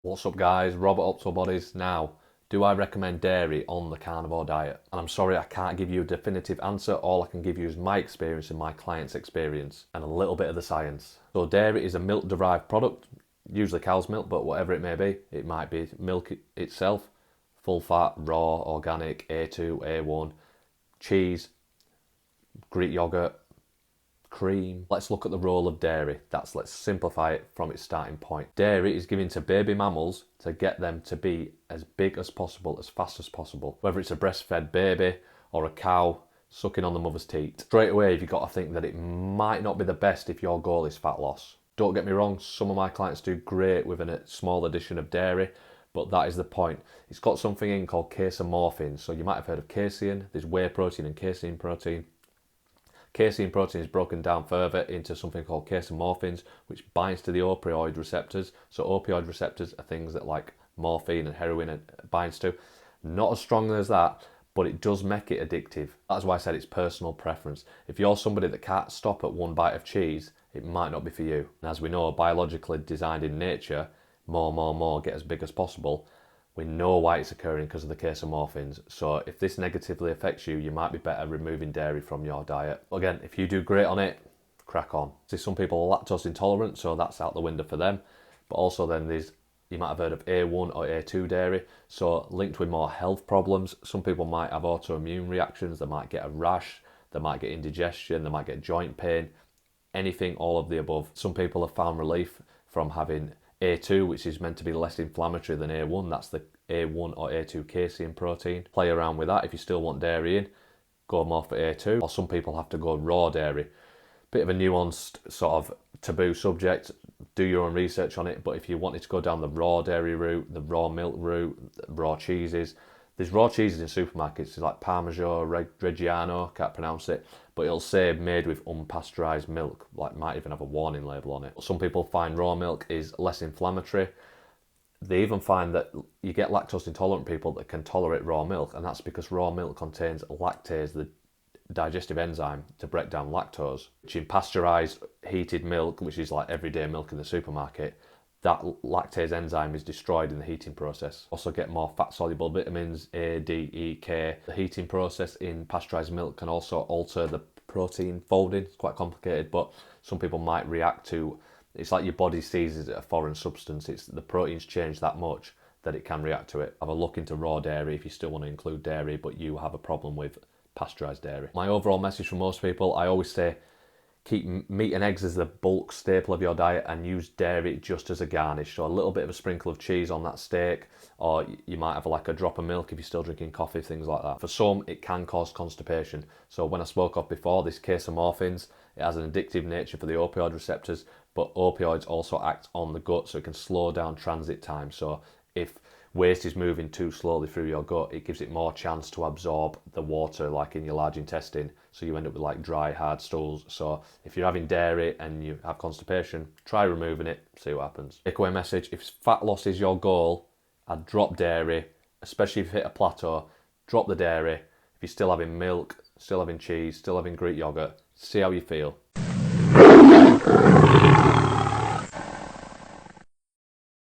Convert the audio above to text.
What's up guys, Robert Opto Bodies. Now, do I recommend dairy on the carnivore diet? And I'm sorry I can't give you a definitive answer. All I can give you is my experience and my client's experience and a little bit of the science. So dairy is a milk derived product, usually cow's milk, but whatever it may be. It might be milk itself, full fat, raw, organic, A2, A1, cheese, Greek yogurt, cream. Let's look at the role of dairy. Let's simplify it from its starting point. Dairy is given to baby mammals to get them to be as big as possible, as fast as possible. Whether it's a breastfed baby or a cow sucking on the mother's teat. Straight away, you've got to think that it might not be the best if your goal is fat loss. Don't get me wrong, some of my clients do great with a small addition of dairy, but that is the point. It's got something in called casomorphins. So you might have heard of casein. There's whey protein and casein protein. Casein protein is broken down further into something called casomorphins, which binds to the opioid receptors. So opioid receptors are things that like morphine and heroin binds to. Not as strong as that, but it does make it addictive. That's why I said it's personal preference. If you're somebody that can't stop at one bite of cheese, it might not be for you. And as we know, biologically designed in nature, more, get as big as possible. We know why it's occurring because of the casomorphins. So if this negatively affects you, you might be better removing dairy from your diet. Again, if you do great on it, crack on. See, some people are lactose intolerant, so that's out the window for them. But also then you might have heard of A1 or A2 dairy, so linked with more health problems. Some people might have autoimmune reactions, they might get a rash, they might get indigestion, they might get joint pain, anything, all of the above. Some people have found relief from having A2, which is meant to be less inflammatory than A1. That's the A1 or A2 casein protein. Play around with that. If you still want dairy in, go more for A2. Or some people have to go raw dairy. Bit of a nuanced sort of taboo subject. Do your own research on it. But if you wanted to go down the raw dairy route, the raw milk route, raw cheeses, there's raw cheeses in supermarkets like Parmigiano, Reggiano, can't pronounce it, but it'll say made with unpasteurised milk, like might even have a warning label on it. Some people find raw milk is less inflammatory. They even find that you get lactose intolerant people that can tolerate raw milk, and that's because raw milk contains lactase, the digestive enzyme to break down lactose, which in pasteurised heated milk, which is like everyday milk in the supermarket, that lactase enzyme is destroyed in the heating process. Also get more fat-soluble vitamins, A, D, E, K. The heating process in pasteurised milk can also alter the protein folding. It's quite complicated, but some people might react to, it's like your body sees it as a foreign substance. The proteins change that much that it can react to it. Have a look into raw dairy if you still want to include dairy, but you have a problem with pasteurised dairy. My overall message for most people, I always say, keep meat and eggs as the bulk staple of your diet and use dairy just as a garnish. So a little bit of a sprinkle of cheese on that steak, or you might have like a drop of milk if you're still drinking coffee, things like that. For some, it can cause constipation. So when I spoke of before, this casomorphins, it has an addictive nature for the opioid receptors, but opioids also act on the gut, so it can slow down transit time. So if waste is moving too slowly through your gut, it gives it more chance to absorb the water like in your large intestine, so you end up with like dry, hard stools. So if you're having dairy and you have constipation, try removing it, see what happens. Takeaway message, if fat loss is your goal, I'd drop dairy, especially if you hit a plateau. Drop the dairy. If you're still having milk, still having cheese, still having Greek yogurt, see how you feel.